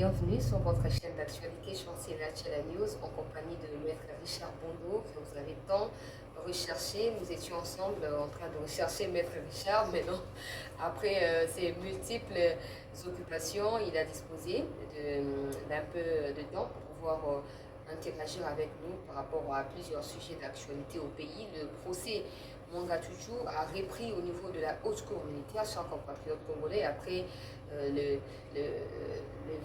Bienvenue sur votre chaîne d'actualité Chancelier Channel News en compagnie de Maître Richard Bondo que vous avez tant recherché. Nous étions ensemble en train de rechercher Maître Richard, mais non, après ses multiples occupations, il a disposé d'un peu de temps pour pouvoir interagir avec nous par rapport à plusieurs sujets d'actualité au pays. Le procès Mwanga Chuchu a repris au niveau de la haute cour militaire, chers compatriotes congolais, après le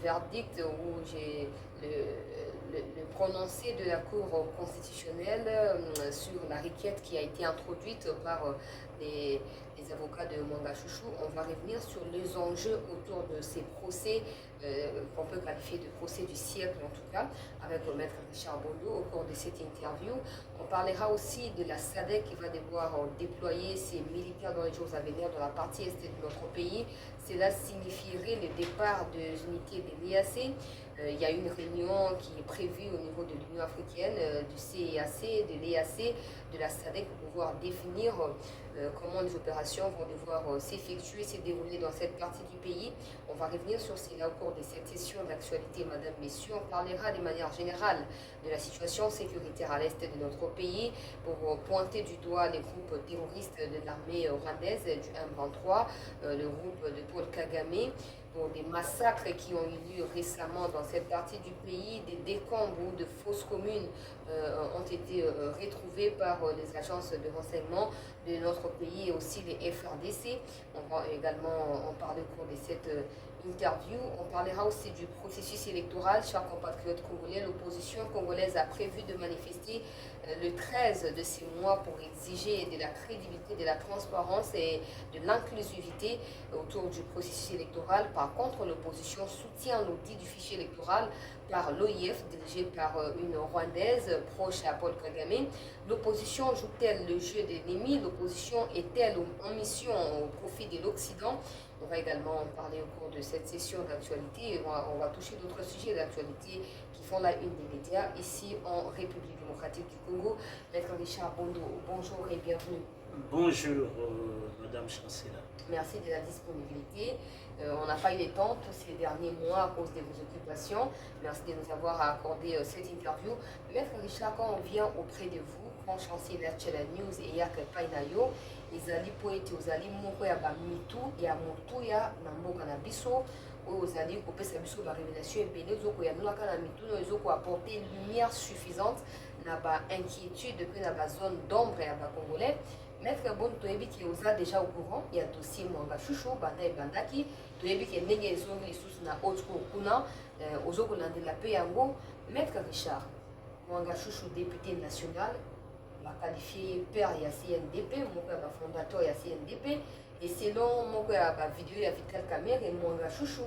verdict ou j'ai le prononcé de la Cour constitutionnelle sur la requête qui a été introduite par les avocats de Mwanga Chouchou. On va revenir sur les enjeux autour de ces procès qu'on peut qualifier de procès du siècle en tout cas, avec le maître Richard Bondo au cours de cette interview. On parlera aussi de la SADC qui va devoir déployer ses militaires dans les jours à venir dans la partie est de notre pays. Cela signifierait le départ des unités de l'EAC. Il y a une réunion qui est prévue au niveau de l'Union africaine, du CEAC, de l'EAC, de la SADC pour pouvoir définir comment les opérations vont devoir s'effectuer, se dérouler dans cette partie du pays. On va revenir sur cela au cours de cette session d'actualité, Madame, Messieurs. On parlera de manière générale de la situation sécuritaire à l'est de notre pays pour pointer du doigt les groupes terroristes de l'armée rwandaise du M23, le groupe de Paul Kagame, pour des massacres qui ont eu lieu récemment dans cette partie du pays. Des décombres ou de fausses communes ont été retrouvées par les agences de renseignement de notre pays et aussi les FRDC. On va également en parler au cours de cette interview. On parlera aussi du processus électoral. Chers compatriotes congolais, l'opposition congolaise a prévu de manifester le 13 de ce mois pour exiger de la crédibilité, de la transparence et de l'inclusivité autour du processus électoral. Par contre, l'opposition soutient l'audit du fichier électoral par l'OIF, dirigé par une Rwandaise proche à Paul Kagame. L'opposition joue-t-elle le jeu de l'ennemi? L'opposition est-elle en mission au profit de l'Occident? On va également en parler au cours de cette session d'actualité. On va toucher d'autres sujets d'actualité qui font la une des médias ici en République démocratique du Congo. Maître Richard Bondo, bonjour et bienvenue. Bonjour, Madame Chancela. Merci de la disponibilité. On n'a pas eu le temps tous ces derniers mois à cause de vos occupations. Merci de nous avoir accordé cette interview. Maître Richard, quand on vient auprès de vous, quand chancelier la news et ya Painayo, ezali poete ozali moko ya bamitu ya motuya na mboka na biso oyo ozali kopesa biso ba révélation ebele ozokoyanolaka na mituna ezokoapporter lumière suffisante na bainquiétude mpe na bazone d'ombre ya bacongolais. Maître Bon, toyebi ki oza déjà au courant, il y a dossier Mwanga Chouchou, banda ebandaki, toyebi ki ndenge ezongi lisusu na haute cour kuna, ozokolandela pe yango. Maître Richard, Mwanga Chouchou, député national, qualifié père ya CNDP, moko ya fondateur ya CNDP, et selon moko ya vidéo ya Vital Kamerhe, Mwanga Chouchou,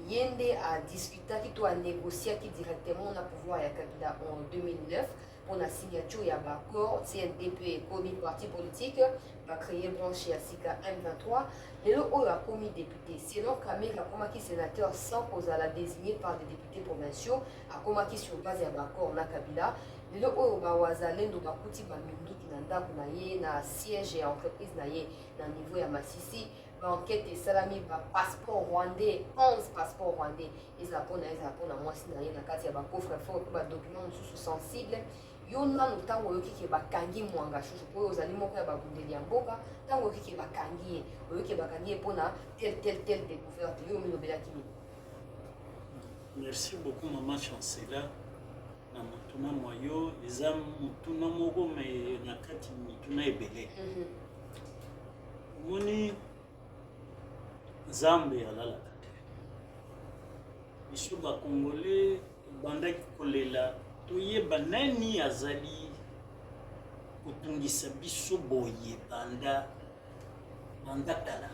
yende a discuté qui a négocié qui directement na pouvoir ya Kabila en 2009 pour la signature ya l'accord CNDP et commis parti politique va créer branche ya Sika M23. Lelo oyo a commis député selon Kamerhe a commis sénateur sans kozala désigné par des députés provinciaux a commis sur base ya l'accord na Kabila. Lelo oyo bawazalendo bakuti baminduki na ndako na ye na siège ya entreprise na ye na niveau ya Masisi. Enquête et salami ba passeport rwandais 11 passeports rwandais ezala mpona mwasi na ye na kati ya bacoffre fort mpe badocument mosusu sensible. Yo nanu ntango oyoki ke bakangi Mwanga Chouchou po oyo ozali moko ya babundeli ya mboka, ntango oyoki ke bakangi ye oyoki bakangi ye mpona tel découverte yo milobelaki nini? Merci beaucoup, Maman Chancela. Na mutuna moyo eza mutuna moko me na kati mituna ebele. Moni Zambe alalaka te. Biso bakongole bandaki kolela toyeba nani azali kotungisa biso boye banda kala.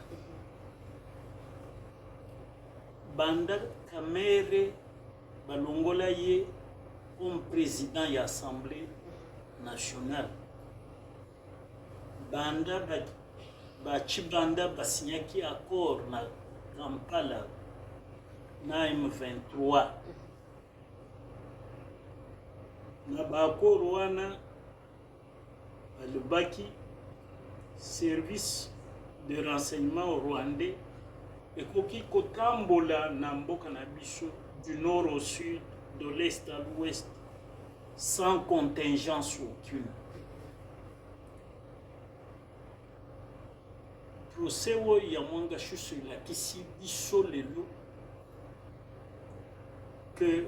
Banda Kamerhe balongola ye comme président ya Assemblée nationale. Banda bachibanda basinyaki accord na Kampala na M23. Na baaccord wana balobaki service de renseignement rwandais ekoki kotambola na mboka na biso du nord au sud, de l'est à l'ouest, sans contingence aucune. Procès où il y a moins de choses sur la question du que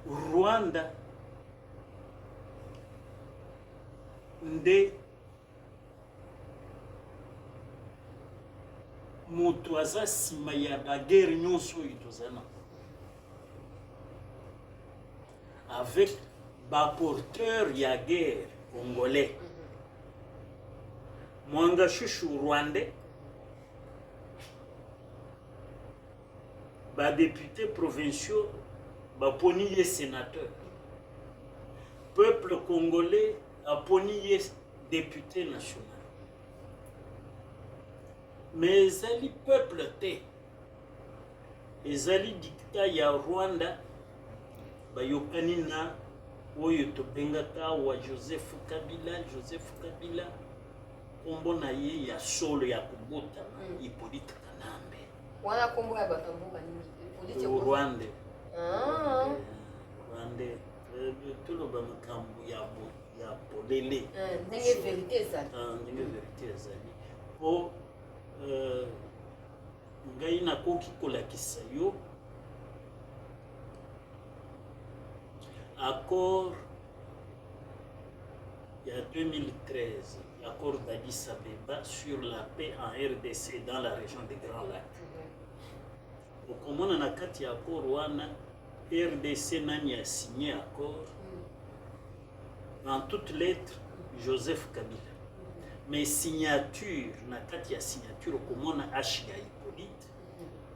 Rwanda nde moto aza nsima ya bagere nyonso oyo tozana avec baporteur ya guerre congolais Mwanga Shushu rwandais badéputés provinciaux baponi ye sénateur peuple congolais aponi ye député national mais ezali peuple te ezali dictat ya Rwanda bayokani na oyo tobengaka wa Joseph Kabila kombo na ye ya solo ya kubota Hippolyte Kanambe wana kombo ya batambuka nini Rwanda Rwanda tuloba makambo ya polele ndenge vérité ezali po ngai nakoki kolakisa yo accord il y a 2013 l'accord d'Addis Abeba sur la paix en RDC dans la région des Grands Lacs okomona na kati ya accord wana RDC nani a signé accord en toutes lettres Joseph Kabila mais signature na kati ya signature okomona H ya Hippolyte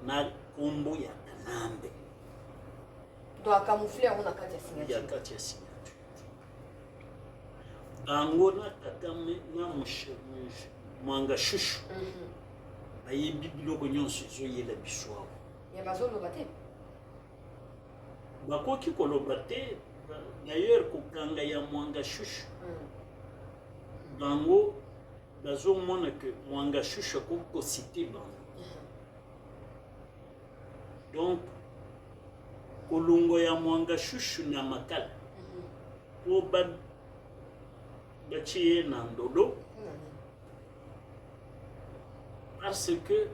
na kombo ya Kanambe donc camoufler on a kati ya signature ya kati ya signature bango na Kagame na Mwanga Shushu ayebi biloko nyonso ezoyela biso awa ya bazoloba te bakoki koloba te d'ailleurs kokanga ya Mwanga Shushu bango bazomona ke Mwanga Shushu akoki kosite bango donc kolongo ya Mwanga Shushu na makala po batie ye na ndolo parce que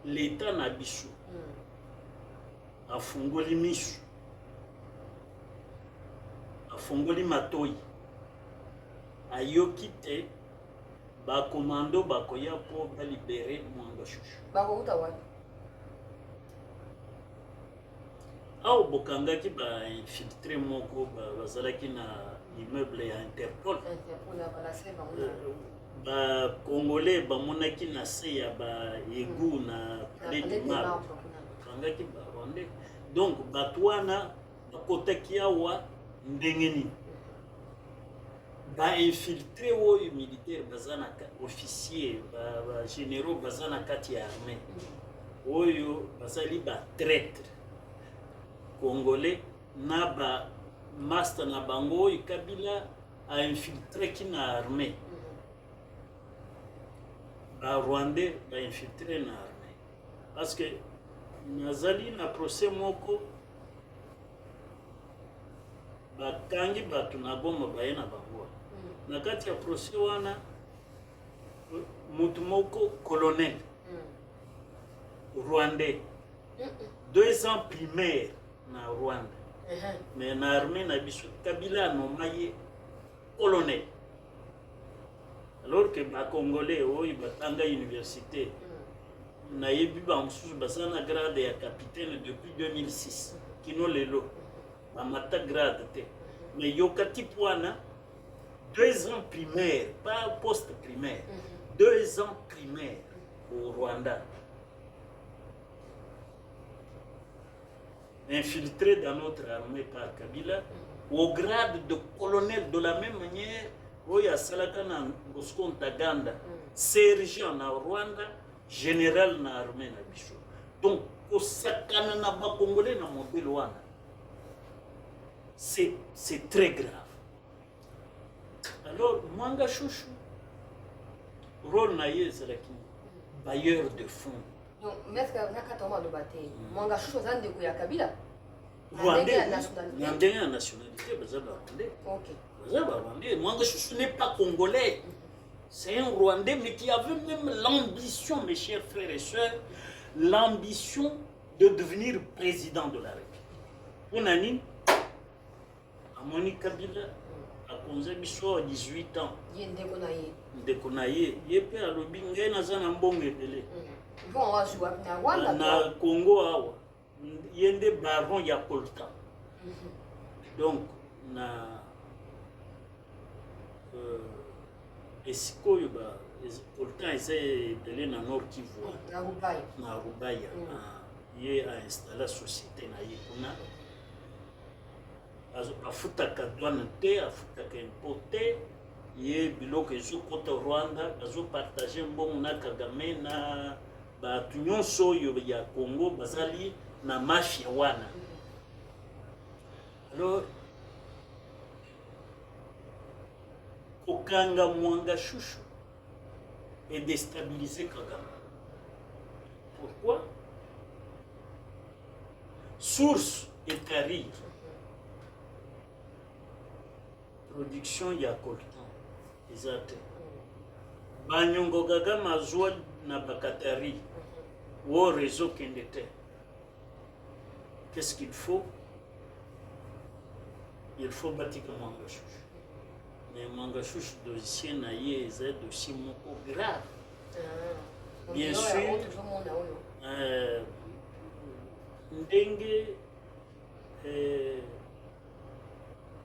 l'état na biso afungoli miso afungoli matoi ayoki te bakomando bakoya po balibere Mwanga Shushu bakouta wapi awo bokangaki bainfiltre moko bazalaki na immeuble ya Interpol Congolais bamonaki na se ya baegu na Palais du Marbre bakangaki barwandais donc bato wana bakotaki awa ndenge nini bainfiltre oyo militaire baza na officier bagénéraux baza na kati ya armée oyo bazali batraître congolais na master na bango oyo Kabila a infiltré ki na armée Rwandais ba infiltré na armée parce que nazali na procès moko bakangi bato na goma baye na bango na kati ya procès wana mutu moko colonel Rwandais 2 ans primaire na Rwanda mais na armée na biso Kabila nomaye colonel alors que ba congolais oyo batanga université na yebi ba mususu basana grade ya capitaine depuis 2006 kino lelo ba mata grade te mais yokati pwana 2 ans primaire pas post primaire 2 ans primaire au Rwanda infiltré dans notre armée par Kabila au grade de colonel de la même manière Oya Salaka na Bosco Ntaganda sergent na Rwanda général na armée na biso donc osakana na ba congolais na modèle wana c'est très grave alors Mwanga Shushu rôle na ye ezalaki bailleur de fonds Donc, maître Nakatoma de Bate, Mwanga Chouchou, ça ne dégoûte Kabila. Rwandais, nationalité, Mwanga Chouchou n'est pas congolais. C'est un Rwandais, mais qui avait même l'ambition, mes chers frères et sœurs, l'ambition de devenir président de la République. Pour Nani, Amoni Kabila a connu 18 ans. Ndekonaye, yepe alobi ngai naza na mbongo ebele. Na Congo awa, yende baron ya Coltan. Donc na esikoyo ba Coltan eza ebele na Nord Kivu. Na Rubaya. Ye a installé la société na ye kuna. Afutaka douane te, afutaka impôt te. Ye biloko ezokota Rwanda azopartage mbongo na Kagame na batu nyonso oyo ya Congo bazali na mafia wana. Alors kokanga Mwanga Chouchou et déstabiliser Kagame. Pourquoi? Source Etari, production ya Coltan. Exact. Banyongo Gaga mazwa na bakatari. Au réseau Kendete. Qu'est-ce qu'il faut? Il faut bâtir Mwanga Chouchou. Mais Mwanga Chouchou dossier na ye est dossier moko grave. Bien sûr. Ndenge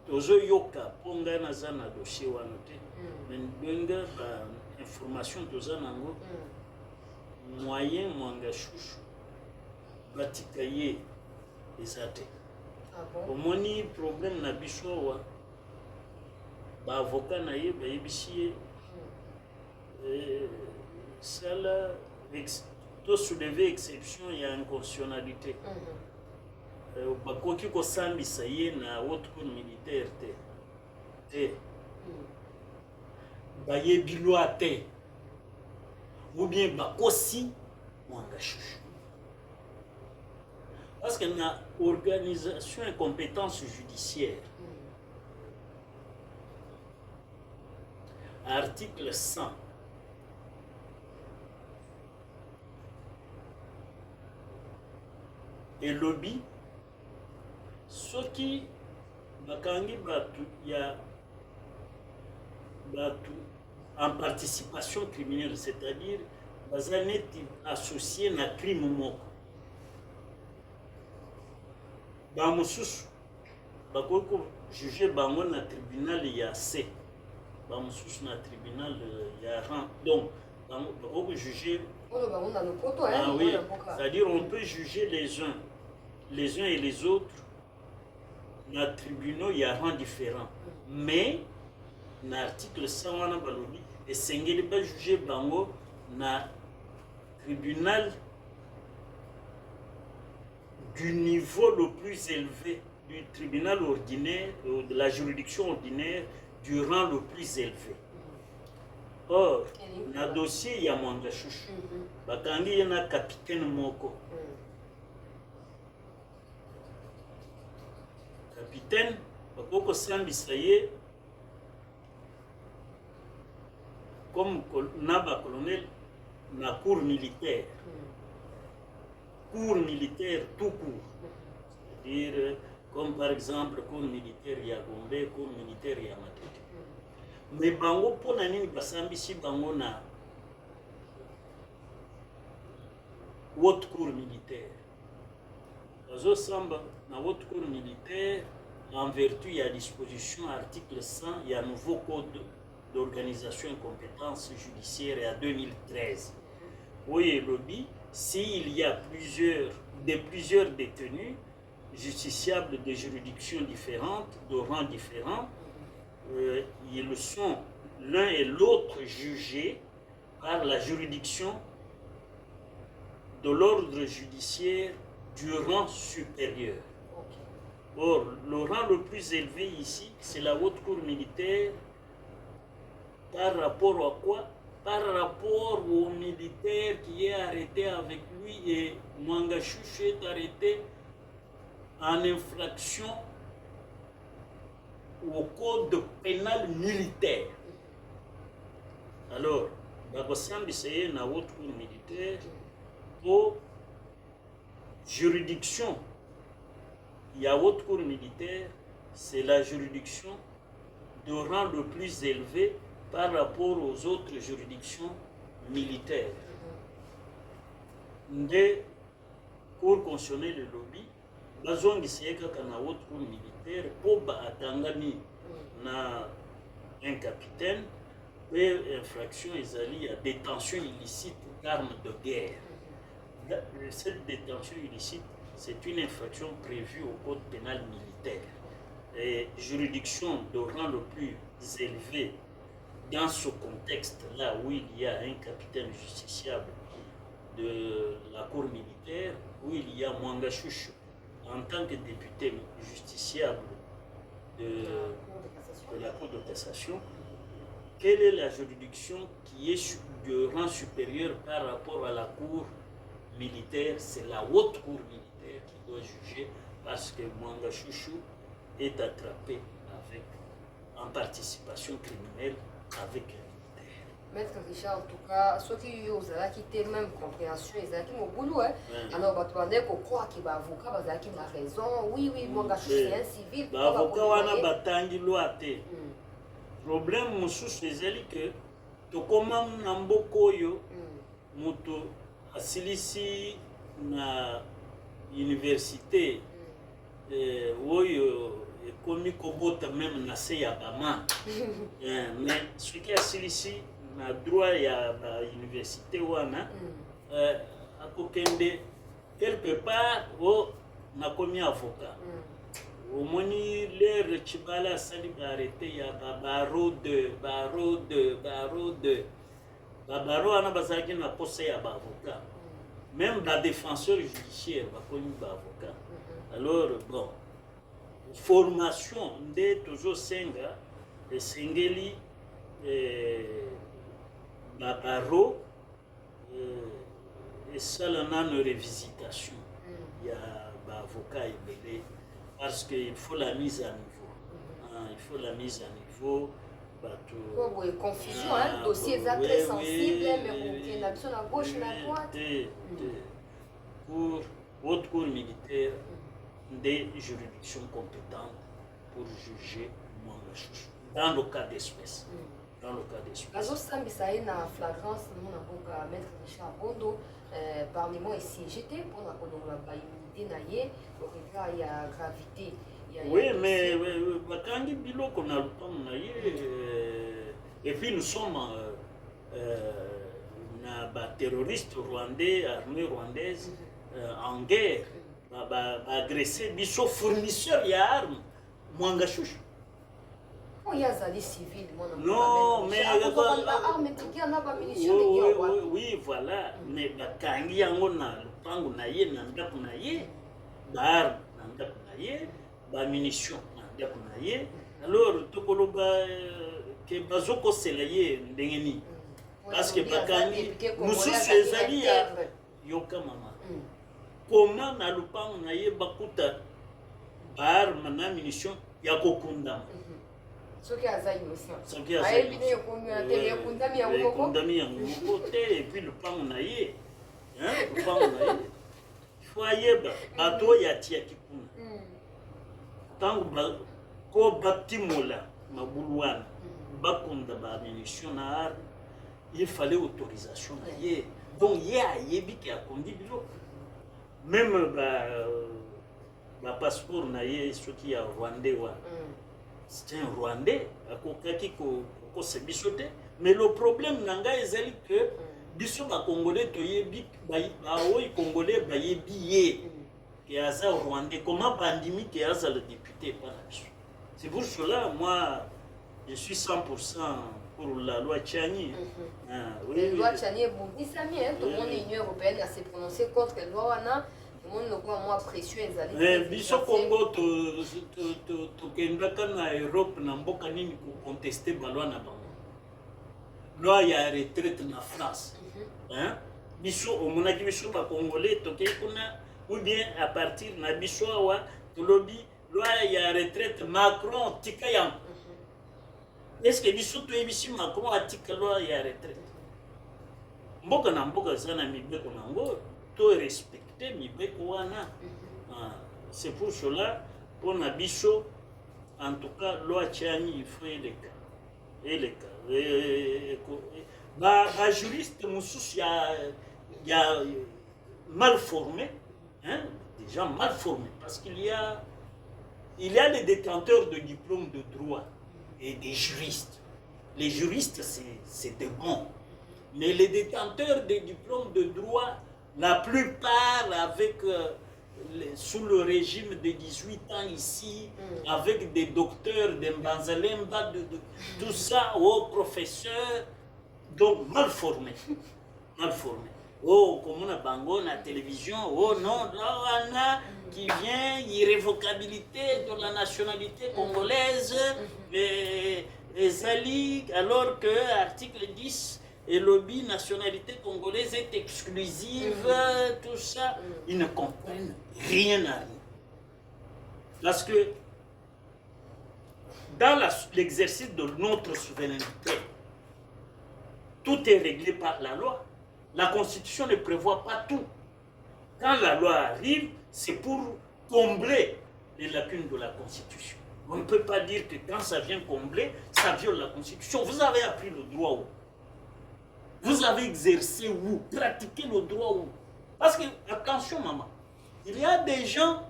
tozo yoka ponga na zana dossier wana te. Ndenge ba information toza nango moyen Mwanga Chouchou batika ye ezate. Omoni problème na biso wa ba avocat na ye ba yebisi sala to soulever exception ya inconstitutionnalité. Bakoki kosambisa ye na haute cour militaire te. Bayebi loi te. Ou bien bakosi Mwanga Chouchou. Parce que na organisation et compétence judiciaire. Article 100. Et lobby, ceux qui bakangi batu ya batu en participation criminelle, c'est-à-dire bazane associé na crime moko. Ba mususu bakoko juger bango na tribunal ya C. Ba mususu na tribunal ya rang. Donc bakoko juger. Ah oui, c'est-à-dire on peut juger les uns et les autres dans les tribunaux, il y a rang différent. Mais dans l'article 100, et Sengeli va juger Bango dans le tribunal du niveau le plus élevé, du tribunal ordinaire, de la juridiction ordinaire, du rang le plus élevé. Or, dans le dossier, il y a Mwanga Chouchou. Il y a un capitaine Moko. Capitaine, Bakoko Sambisaye, comme Naba colonel, na cour militaire. Cour militaire tout court. C'est-à-dire, comme par exemple, cour militaire Yagombe, cour militaire Yamatete. Mais Bango, pour nani Basambisi Bango na haute cour militaire. Ozo Samba, na haute cour militaire, en vertu, il y a disposition, article 100, il y a un nouveau code d'organisation et compétences judiciaires à 2013. Oui, lobby, s'il y a plusieurs détenus, justiciables de juridictions différentes, de rangs différents, ils sont l'un et l'autre jugés par la juridiction de l'ordre judiciaire du rang supérieur. Or, le rang le plus élevé ici, c'est la haute cour militaire par rapport à quoi? par rapport au militaire qui est arrêté avec lui et Mwanga Chouchou est arrêté en infraction au code pénal militaire. Alors, Bagosambi c'est na autre cour militaire pour juridiction. Il y a autre cour militaire, c'est la juridiction de rang le plus élevé par rapport aux autres juridictions militaires. Des cours constitutionnels de lobby, bazongi siyeka kana autre cour militaire pour atangani na un capitaine et infraction ezali à détention illicite d'armes de guerre. Cette détention illicite, c'est une infraction prévue au code pénal militaire. Et juridiction de rang le plus élevé dans ce contexte-là où il y a un capitaine justiciable de la cour militaire, où il y a Mwanga Chouchou en tant que député justiciable de la cour de cassation, quelle est la juridiction qui est de rang supérieur par rapport à la cour militaire? C'est la haute cour militaire qui doit juger parce que Mwanga Chouchou est attrapé avec, en participation criminelle avec un militaire. Maître Richard, en tout cas, ceux qui ont quitté même compréhension, ils ont au boulot. Alors, tu vas dire quoi qui va avocat, qui a raison. Oui, Mwanga Chouchou, c'est un civil. L'avocat wana batangi loi te. Problème mosusu ezali que tokoma na mboka oyo moto asilisi na université oyo ekomi kobota même na se ya bama mais soki asilisi na droit ya université wana akokende quelque part nakomi avocat omoni lere chibala asali baarrete ya babaro babaro wana bazalaki na posa ya baavocat même badéfenseur judiciaire bakomi baavocat. Alors bon, formation nde tozosenga esengeli babaro esala nano revisitation ya baavocat ebele parce qu'il faut la mise à niveau. Il faut la mise à niveau. Oui, confusion, le dossier est très sensible, mais il y a une action à gauche et à droite. Pour votre cour militaire, des juridictions compétentes pour juger Mwanga Chouchou, dans le cas d'espèce. Dans le cas d'espèce. La zone ça est en flagrance, nous avons maître Richard Bondo, Parlement est siégé pour la dénailler, au regard il y a gravité. Oui, mais Bakangi Bilo qu'on a le temps et puis nous sommes terroristes rwandais, armée rwandaise en guerre, agressé, biso fournisseur il y a armes, Mwanga Chouchou. Il y a des civils, non, mais oui, voilà, mais Bakangi yango na lupango na ye na ndako na ye, ba na ndako na ye. Ba munition na ye alors tokoloba ke bazoko selaye ndengeni parce que Bakangi mususu ezali ya yoka mama comment na lupango na ye bakuta arme na munition ya kokunda soki aza innocent soki aza kundami ya ngote et puis lupango na ye lupango na ye faut ayeba bato ya tia kikuna tango ko batimola mabulwana bakonda ba munition na arme il fallait autorisation na ye donc ye ayebi ki akondi bilo même ba passeport na ye soki ya rwandais wa c'est un rwandais akokaki ko se bisote mais le problème nanga ezali que biso ba congolais toyebi ba oyi congolais ba yebi ye qui a ça rwandais comment bandimi qui a ça le député par la biso. C'est pour cela moi je suis 100% pour la loi Tchani. La loi Tchani est bon. Tout le monde est Union européenne à se prononcer contre la loi Wana. Tout le monde le voit moins précieux. Biso Congo to kendaka na Europe na mboka nini ko contester ba loi na bango. loi ya retraite na France. Hein? Biso omonaki biso ba congolais toke kuna ou bien à partir na biso wa tolobi loi ya retraite Macron tika yam. Est-ce que biso to ebisi Macron atika loi ya retraite? Mboka na mboka sana mibeko nango to respecter mibeko wana. C'est pour cela on a biso en tout cas loi tiani il faut les cas. Bah juriste moussous y a mal formé, hein, des gens mal formés, parce qu'il y a des détenteurs de diplômes de droit et des juristes. Les juristes, c'est des bons. Mais les détenteurs des diplômes de droit, la plupart avec, sous le régime de 18 ans ici, avec des docteurs, des Mbanzalemba, tout ça, aux professeurs, donc mal formés. Mal formés. Oh, comme on a bango la télévision, oh non, là, on a qui vient, irrévocabilité de la nationalité congolaise, et Zali, alors que l'article 10, et lobby nationalité congolaise est exclusive, tout ça, ils ne comprennent rien à rien. Parce que dans l'exercice de notre souveraineté, tout est réglé par la loi. La Constitution ne prévoit pas tout. Quand la loi arrive, c'est pour combler les lacunes de la Constitution. On ne peut pas dire que quand ça vient combler, ça viole la Constitution. Vous avez appris le droit où? Vous avez exercé où? Pratiqué le droit où? Parce que, attention maman, il y a des gens,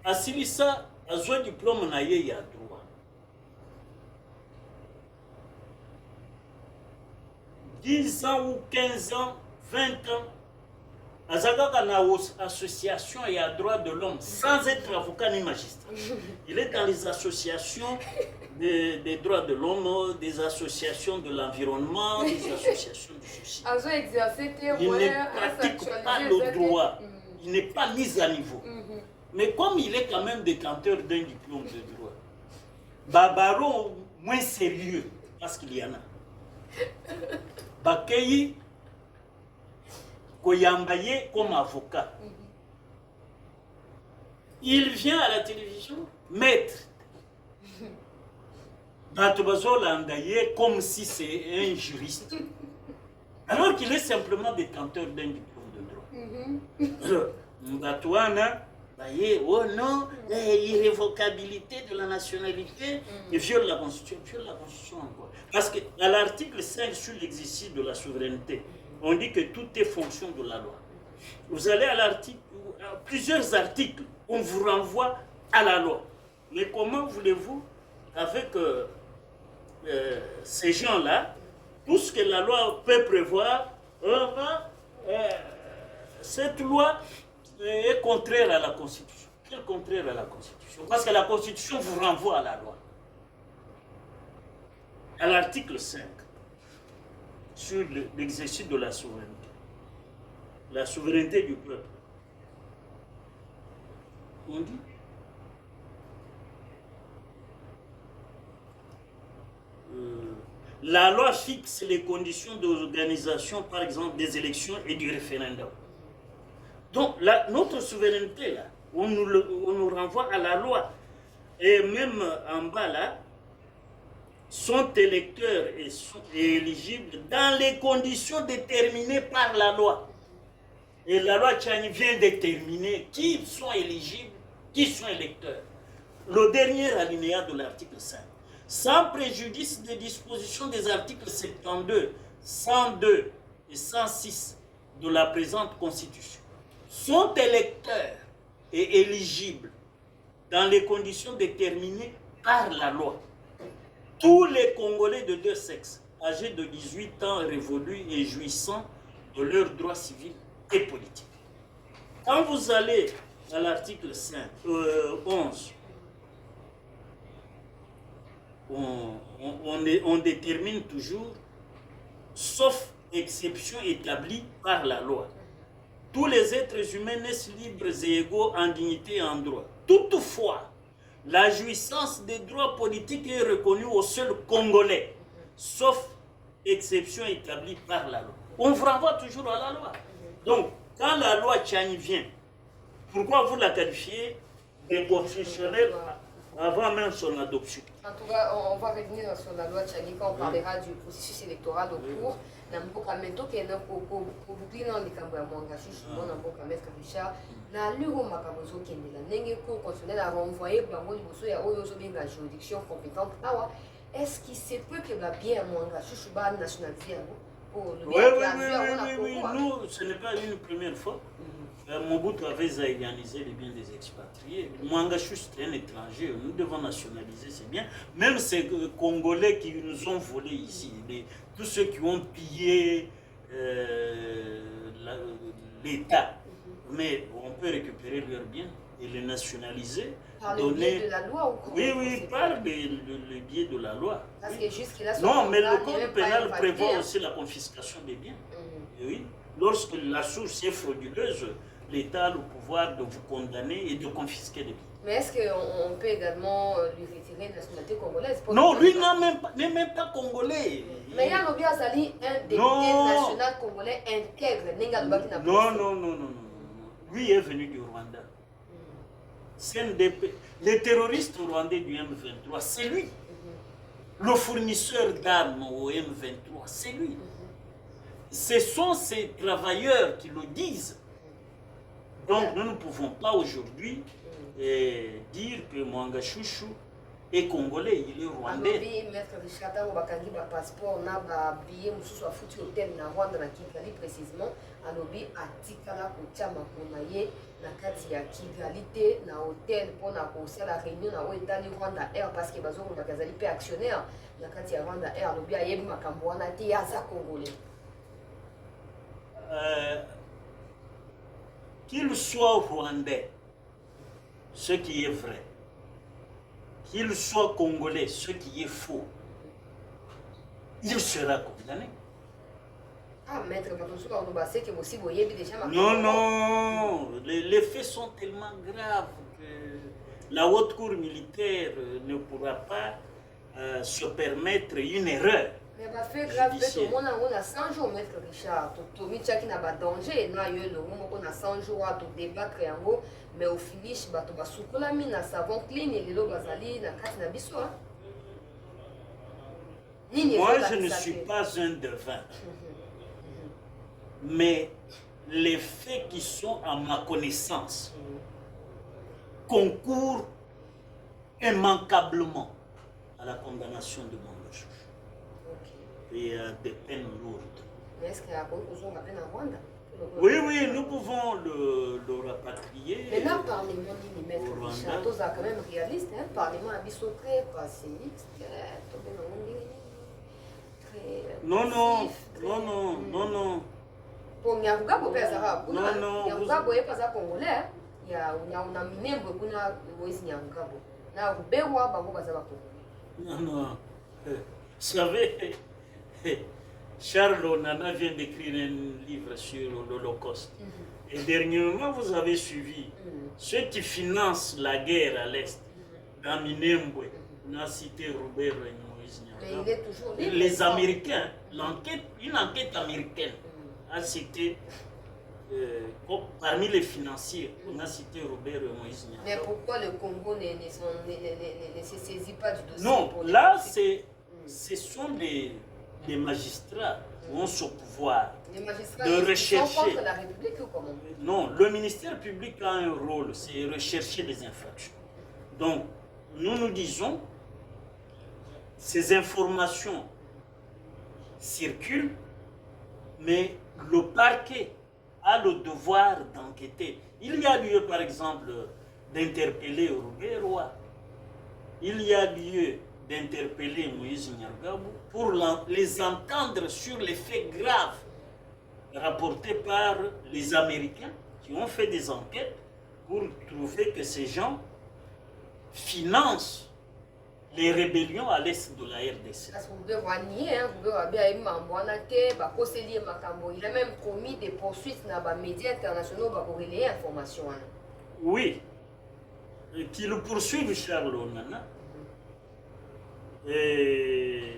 à Silissa, à un diplôme, il y a droit. 10 ans ou 15 ans, 20 ans, Azagaka na association et à droit de l'homme, sans être avocat ni magistrat. Il est dans les associations des droits de l'homme, des associations de l'environnement, des associations de ceci. Il ne pratique pas le droit. Il n'est pas mis à niveau. Mais comme il est quand même détenteur d'un diplôme de droit, Babaro moins sérieux, parce qu'il y en a. Bakei Koyambaye comme avocat. Il vient à la télévision, maître. Batobazo Landaye comme si c'est un juriste. Alors qu'il est simplement détenteur d'un diplôme de droit. Alors, Mbatouana, oh non, irrévocabilité de la nationalité, il viole la Constitution encore. Parce qu'à l'article 5 sur l'exercice de la souveraineté, on dit que tout est fonction de la loi. Vous allez à l'article, à plusieurs articles, on vous renvoie à la loi. Mais comment voulez-vous, avec ces gens-là, tout ce que la loi peut prévoir, cette loi est contraire à la Constitution. Quel contraire à la Constitution? Parce que la Constitution vous renvoie à la loi. À l'article 5, sur l'exercice de la souveraineté du peuple. On dit la loi fixe les conditions d'organisation, par exemple, des élections et du référendum. Donc, notre souveraineté, là, on nous renvoie à la loi. Et même en bas, là, sont électeurs et éligibles dans les conditions déterminées par la loi. Et la loi Tchani vient déterminer qui sont éligibles, qui sont électeurs. Le dernier alinéa de l'article 5. Sans préjudice des dispositions des articles 72, 102 et 106 de la présente Constitution, sont électeurs et éligibles dans les conditions déterminées par la loi. Tous les Congolais de deux sexes, âgés de 18 ans révolus et jouissant de leurs droits civils et politiques. Quand vous allez à l'article 11, on détermine toujours, sauf exception établie par la loi. Tous les êtres humains naissent libres et égaux en dignité et en droit. Toutefois, la jouissance des droits politiques est reconnue aux seuls Congolais sauf exception établie par la loi. On vous renvoie toujours à la loi. Donc, quand la loi Tchani vient, pourquoi vous la qualifiez d'inconstitutionnelle avant même son adoption? En tout cas, on va revenir sur la loi Tchani quand on parlera du processus électoral au cours. Na mboka mento ke na ko boucler dans les camps ya mwanga chuchu na mboka maître Richard na luro makambo zo kendela ndenge ko constitutionnel a renvoyé bango liboso ya oyo zo benga juridiction compétente awa. Est-ce qu'il se peut que la bien mwanga chuchu ba nationalité pour le oui, nous ce n'est pas une première fois. Mobutu avait organisé les biens des expatriés. Mwanga Chuchu c'est un étranger, nous devons nationaliser ces biens. Même ces Congolais qui nous ont volés ici, tous ceux qui ont pillé l'État, mais on peut récupérer leurs biens et les nationaliser. Par le biais de la loi ou comment? Oui, par le biais de la loi. Parce que jusque-là, non, mais le code pénal prévoit aussi la confiscation des biens. Oui, lorsque la source est frauduleuse, l'État a le pouvoir de vous condamner et de confisquer des biens. Mais est-ce qu'on peut également lui retirer une nationalité congolaise? Non, lui n'est même pas congolais. Mais il y a l'objet Azali, un député national congolais intègre. Non. Lui est venu du Rwanda. CNDP, les terroristes rwandais du M23, c'est lui. Le fournisseur d'armes au M23, c'est lui. Ce sont ces travailleurs qui le disent. Donc nous ne pouvons pas aujourd'hui dire que Mwanga Chuchu est congolais, il est rwandais. Maître Richard, bakangi ba passeport na ba billet mususu afuti hôtel na Rwanda na Kigali précisément, alobi atikala kotia makona ye na kati ya Kigali te na hôtel pona kosala réunion na etali Rwanda Air parce que bazo ko bazali pe actionnaire na kati ya Rwanda Air, alobi ayebi makambo wana te yaza congolais. Qu'il soit rwandais, ce qui est vrai, qu'il soit congolais, ce qui est faux, il sera condamné. Ah, maître, c'est que aussi vous voyez déjà ma Non, les faits sont tellement graves que la haute cour militaire ne pourra pas se permettre une erreur. Mais bah fait grave fait au monde on a 100 jours maître Richard tout mitcha qui n'a pas danger na yo le moment on a 100 jours à tout débattre yango mais au finish bato basukola mi na savon clean et lelo bazali na kati na biso moi je ne suis pas un devin mais les faits qui sont à ma connaissance concourent immanquablement à la condamnation de Mwanga Chuchu. Et des peines lourdes. Mais est-ce qu'il y a besoin de peine à Rwanda? Oui, nous pouvons le rapatrier. Mais là, Parlement, maître Richard, tous quand même réaliste, hein? Parlement a biso très pacifique, non. Pour Nyangabo, Nyangabo est pas congolais, il y a un minimum de Moïse Nyangabo. Na Rubewa, Bango Bazaba Congolais. Non. Vous savez, Charles Onana vient d'écrire un livre sur l'Holocauste. Et dernièrement, vous avez suivi ceux qui financent la guerre à l'Est, dans Minembwe, on a cité Robert Moïse Nyangabo. Les Américains, une enquête américaine a cité, parmi les financiers, on a cité Robert Moïse Nyangabo. Mais pourquoi le Congo ne se saisit pas du dossier? Non, là, ce sont des magistrats qui ont ce pouvoir de rechercher. Sont contre la République ou comment? Non, le ministère public a un rôle, c'est rechercher les infractions. Donc, nous disons, ces informations circulent, mais le parquet a le devoir d'enquêter. Il y a lieu, par exemple, d'interpeller Robert Roy. Il y a lieu d'interpeller Moïse Nyargabou pour les entendre sur les faits graves rapportés par les Américains qui ont fait des enquêtes pour trouver que ces gens financent les rébellions à l'est de la RDC. Parce que vous devez nier, il a même promis des poursuites dans les médias internationaux pour relayer l'information. Oui, qui le poursuivent Charles Onana. Et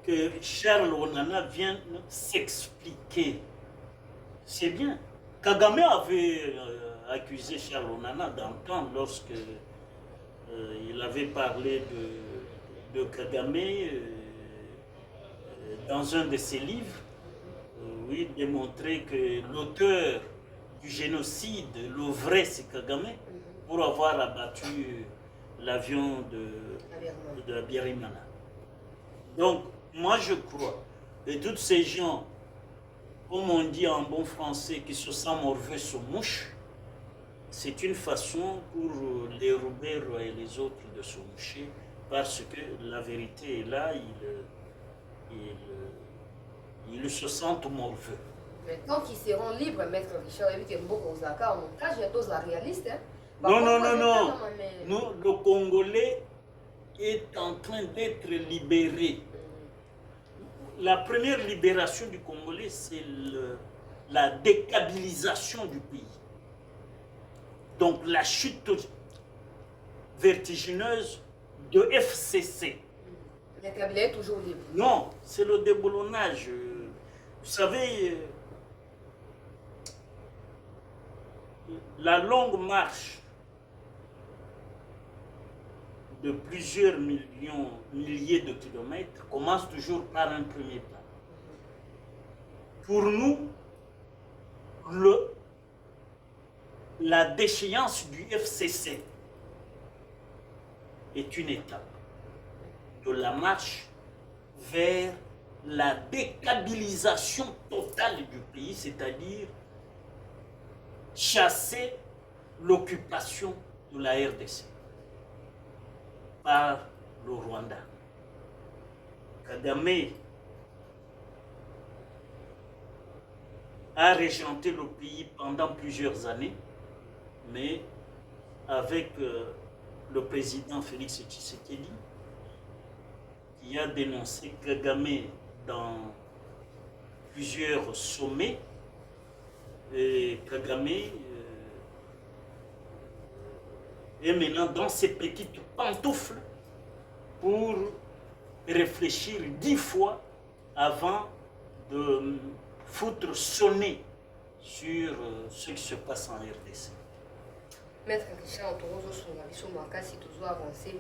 que Charles Onana vienne s'expliquer. C'est bien. Kagame avait accusé Charles Onana d'antan lorsque il avait parlé de Kagame dans un de ses livres. Oui, démontrer que l'auteur du génocide, le vrai, c'est Kagame, pour avoir abattu l'avion de Biarimana. Donc, moi je crois que tous ces gens, comme on dit en bon français, qui se sentent morveux sous mouche, c'est une façon pour les Robert et les autres de se moucher, parce que la vérité est là, ils se sentent morveux. Maintenant qu'ils seront libres, Maître Richard, et que Mboko Ozaka en montage, il y a tous réalistes. Non, non, non, non. Nous, le Congolais est en train d'être libéré. La première libération du Congolais, c'est la décabilisation du pays. Donc la chute vertigineuse de FCC. Le Kabila est toujours libre. Non, c'est le déboulonnage. Vous savez, la longue marche de plusieurs milliers de kilomètres commence toujours par un premier pas. Pour nous, la déchéance du FCC est une étape de la marche vers la décabilisation totale du pays, c'est-à-dire chasser l'occupation de la RDC par le Rwanda. Kagame a régenté le pays pendant plusieurs années, mais avec le président Félix Tshisekedi, qui a dénoncé Kagame dans plusieurs sommets, et Kagame est maintenant dans ses petites pantoufles pour réfléchir 10 fois avant de foutre sonner sur ce qui se passe en RDC. Maître Richard, si toujours avancé,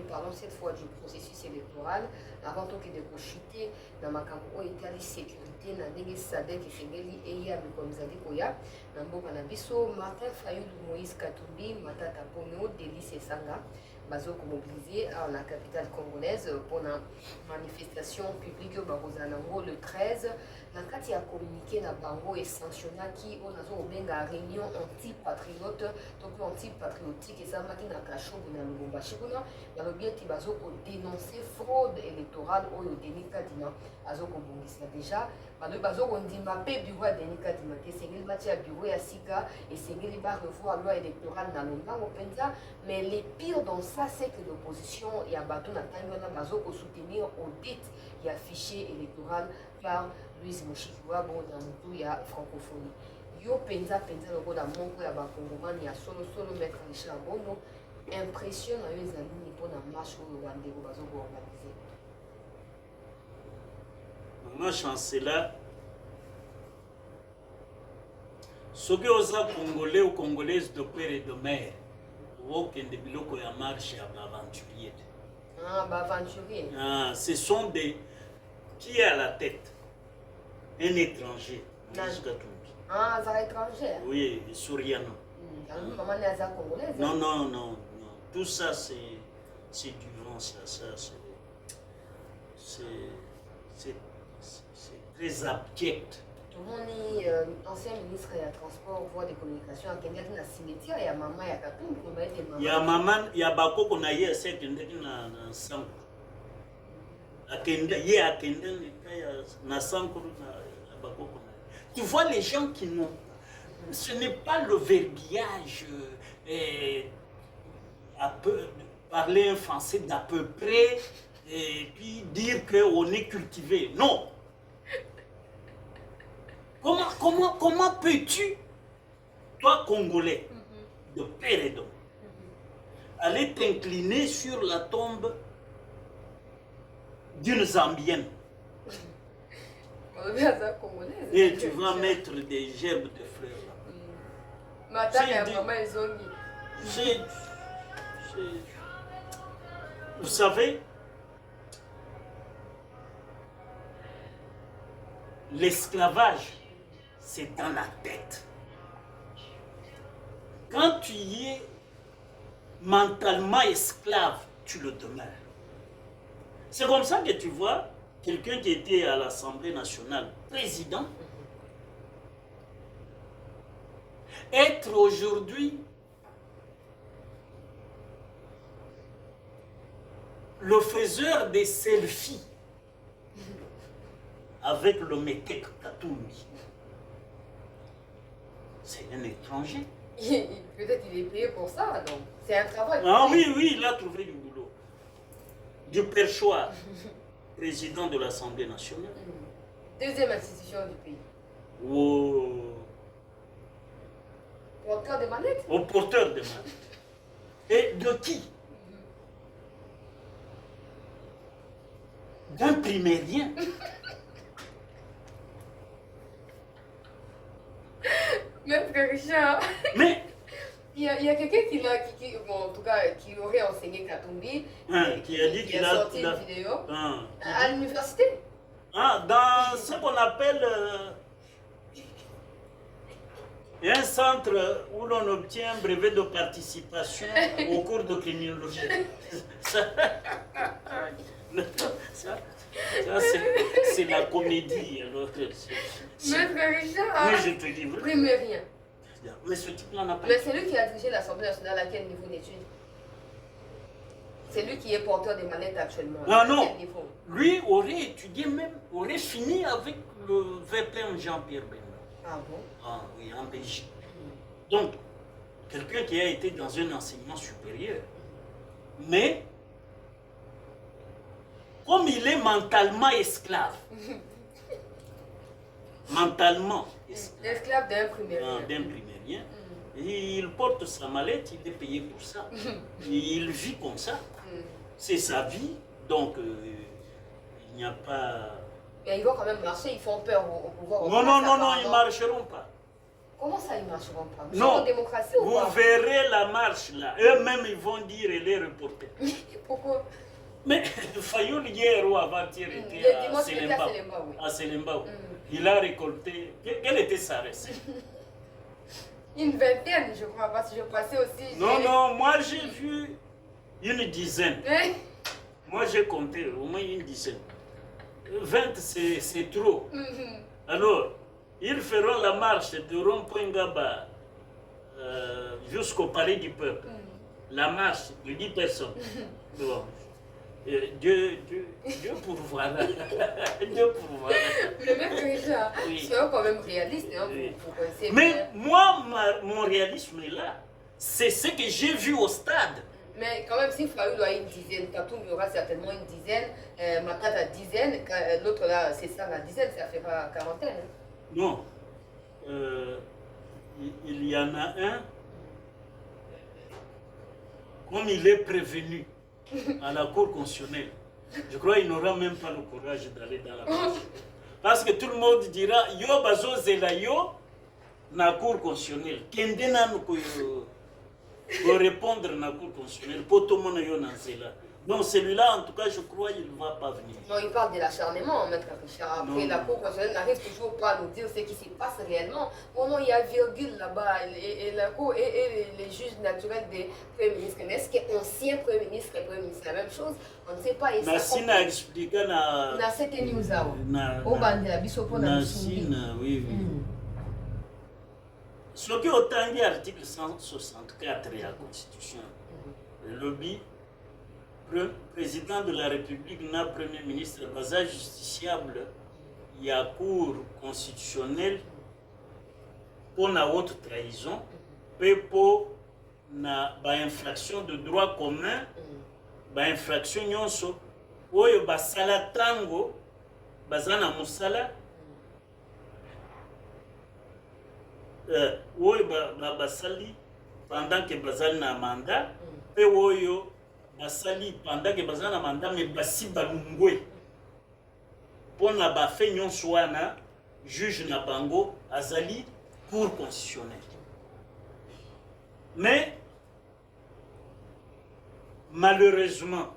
parlons cette fois du processus électoral. Avant tout que de chuter dans ma campagne de sécurité, dans les SADC qui fait et y a comme Zali Koya, dans Boka Nabiso, Martin Fayoul, Moïse Katumbi, Matata Pono, Délice et Sanga, Bazo mobilisé à la capitale congolaise pour une manifestation publique au le 13. La CAT a communiqué na bango et sanctionné qui on a une réunion anti-patriote, donc anti-patriotique et ça m'a dit na Kashobu na Lubumbashi kuna balobi eti bazo ko dénoncer fraude électorale oyo Denis Kadima azo ko bongisa déjà balobi bazo ko ndima pe bureau ya Denis Kadima te sengeli batia bureau ya sika et sengeli ba revoir loi électorale na lombango penza, mais le pire dans ça c'est que l'opposition ya bato na tango na bazo ko soutenir audit ya fichier électoral par Louise Moshikiwa bon dans tout ya francophonie. Yo penza lokola moko ya bakongomani ya solo Maître Richard Bondo impression na yo ezali ni mpona marche oyo bandeko bazokoorganize. Marche en cela soki oza congolais ou congolaise de père et de mère okende biloko ya marche ya baaventurier. Baaventurier. Ce sont des qui est à la tête un étranger. Zara étranger. Oui, Souriano. Maman est congolaise. Non. Tout ça, c'est du vent, ça. C'est très abject. Tout le monde est ancien ministre des Transports, voies de communication, qui est dans le cimetière, il y a maman, il y a Katum, il y a maman, il y a Bako qu'on a eu, c'est qui est dans le sang. Tu vois les gens qui n'ont. Ce n'est pas le verbiage parler un français d'à peu près et puis dire qu'on est cultivé. Non. Comment peux-tu, toi Congolais, de père et d'homme, aller t'incliner sur la tombe d'une Zambienne. Et tu vas mettre des gerbes de fleurs là. Vous savez, l'esclavage, c'est dans la tête. Quand tu y es mentalement esclave, tu le demeures. C'est comme ça que tu vois quelqu'un qui était à l'Assemblée nationale, président, être aujourd'hui le faiseur des selfies avec le Metek Katoumi. C'est un étranger. Peut-être qu'il est payé pour ça, donc c'est un travail. Ah oui, oui, il a trouvé du boulot. Du perchoir, président de l'Assemblée nationale. Deuxième institution du pays. Au porteur de manettes. Au porteur de manettes. Et de qui? D'un primérien. Maître Richard. Mais il y a quelqu'un en tout cas, qui aurait enseigné Katumbi, qui a dit qu'il a sorti une vidéo à l'université. Dans ce qu'on appelle un centre où l'on obtient un brevet de participation au cours de criminologie. Ça c'est la comédie. Maître Richard, mais je te dis vrai. Primérien. Mais ce type-là n'a pas... Mais c'est lui qui a dirigé l'Assemblée nationale à quel niveau d'études? C'est lui qui est porteur des manettes actuellement. Ah non, lui aurait étudié même, aurait fini avec le VPM Jean-Pierre Bemba. Ah bon? Ah oui, en Belgique. Donc, quelqu'un qui a été dans un enseignement supérieur. Mais, comme il est mentalement esclave, mentalement esclave d'un primérien. Il porte sa mallette, il est payé pour ça. Il vit comme ça. C'est sa vie, donc il n'y a pas... Mais ils vont quand même marcher, ils font peur au pouvoir. Non, ils ne marcheront pas. Comment ça, ils ne marcheront pas? Non, démocratie ou vous pas? verrez la marche là. Eux-mêmes, ils vont dire et les reporter. Pourquoi? Mais Fayoul hier ou avant-hier était à Selembao. Il a récolté... Quelle était sa recette? Une vingtaine, je crois, parce que je passais aussi... Non, moi j'ai vu une dizaine. Moi j'ai compté au moins une dizaine. 20 c'est trop. Alors, ils feront la marche de rond-point Gaba jusqu'au palais du peuple. La marche de 10 personnes. Bon. Dieu pourvoira. Dieu pourvoira. Le mec déjà, c'est quand même réaliste. Hein, oui. Mais moi, mon réalisme est là. C'est ce que j'ai vu au stade. Mais quand même, si Fayoul a une dizaine, Katoum il y aura certainement une dizaine, Makat a dizaine, l'autre là, c'est ça la dizaine, ça fait pas quarantaine. Hein. Non. Il y en a un, comme il est prévenu à la Cour constitutionnelle, je crois qu'il n'aura même pas le courage d'aller dans la Cour. Parce que tout le monde dira, yo bazo zela yo, na Cour constitutionnelle. Kendena nous pour répondre à la Cour constitutionnelle, pour tout le monde yo na zela. Donc celui-là, en tout cas, je crois qu'il ne va pas venir. Non, il parle de l'acharnement, Maître Richard. Après, la Cour constitutionnelle n'arrive toujours pas à nous dire ce qui se passe réellement. Oh non, il y a virgule là-bas. Et la Cour et les juges naturels des premiers ministres. Mais est-ce qu'ancien Premier ministre et Premier ministre, c'est la même chose? On ne sait pas. Nassina explique na cette news au bandela bisopo na Nassina, oui. Ce qui est autant dit article 164 de la Constitution, le lobby. Le président de la République n'a premier ministre baza justiciable il y a cour constitutionnelle pour la haute trahison et pour la infraction de droit commun infraction nyonso oyo basala tango bazana musala oyo basali pendant que bazali na mandat et oyo basali pendant que bazana mandat mais basi balungwe pour na ba fait nyonso wana juge na bango azali cour constitutionnelle. Mais malheureusement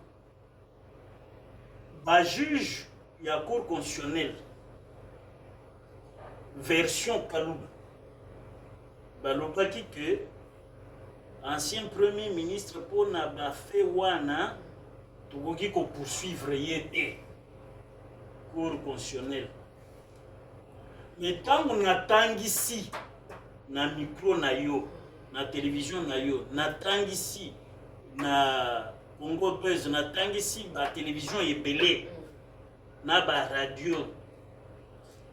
ba juge ya cour constitutionnelle version Kalouba balobaki que ancien premier ministre pour na ba fait wana tokoki ko poursuivre yete cour constitutionnelle. Mais tant on natangisi na micro na yo na télévision na yo natangisi na Congo Buzz natangisi ba télévision ebele na ba radio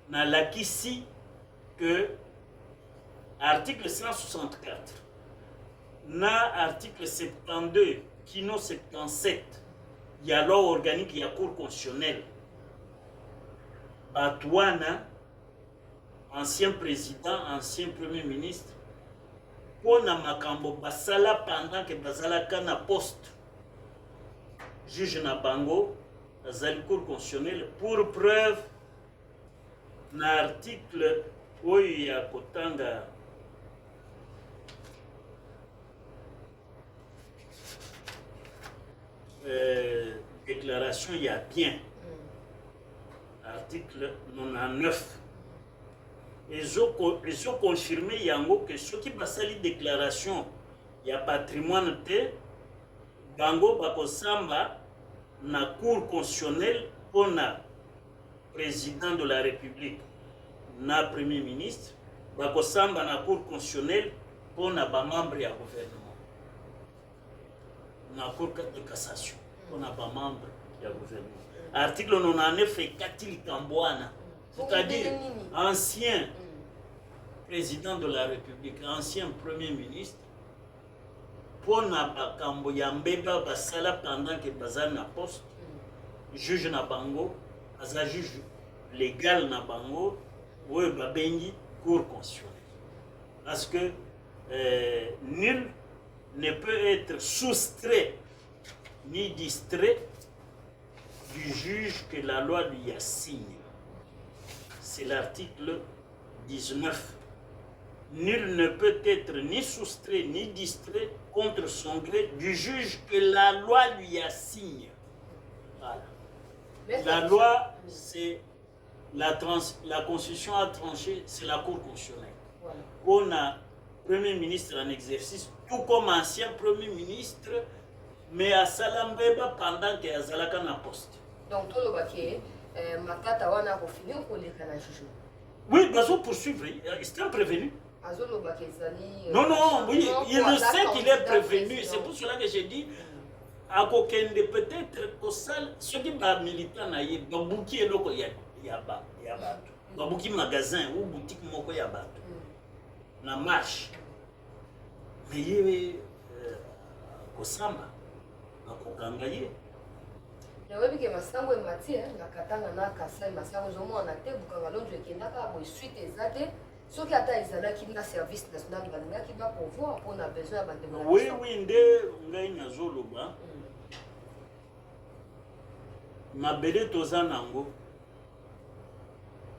na lakisi que article 164 na article 72 kino 77 ya loi organique ya cour constitutionnelle Batouana, ancien président, ancien premier ministre, pour na makambo basala pendant que basala kana poste juge na bango azali cour constitutionnelle pour preuve na article oyo ya kotanga déclaration ya bien article 99 ils ont confirmé yango que ceux qui basali déclaration ya patrimoine te bango bakosamba na cour constitutionnelle pour na président de la république na premier ministre bakosamba na cour constitutionnelle pour na ba membre ya gouvernement na cour de cassation pour na ba membre ya gouvernement. Article 99 est Katil Kambouana, c'est-à-dire ancien président de la République, ancien premier ministre, pour na bakambo ya mbeba basala pendant que bazal na poste, juge na bango, aza juge légal na bango, ou babengi cour constitutionnelle. Parce que nul ne peut être soustrait ni distrait du juge que la loi lui assigne. C'est l'article 19. Nul ne peut être ni soustrait ni distrait contre son gré du juge que la loi lui assigne. Voilà. La loi, c'est la Constitution a tranché, c'est la Cour constitutionnelle. Voilà. On a Premier ministre en exercice, tout comme ancien Premier ministre, mais à Salambeba pendant qu'il y a Zalaka na poste. Donc, tout le baquet, Matata wana a fini pour les canaux. Oui, ils vont poursuivre, c'est un prévenu. Non, non, oui, il le sait qu'il est prévenu. C'est pour cela que j'ai dit, à Kokende, peut-être qu'au salle, ceux qui sont militants, il y a beaucoup de magasins ou boutiques moko ya bato. Na marche. Mais il y a Kosamba, na Kokangaye. Nawebi ke masango emati na katanga na kasai masango zomo na te bukanga lonjo ekendaka bo suite ezate soki ata ezalaki na service national balingaki ba pouvoir pour na besoin ya bandeko. Oui oui nde ngai nazoloba. Mabele toza nango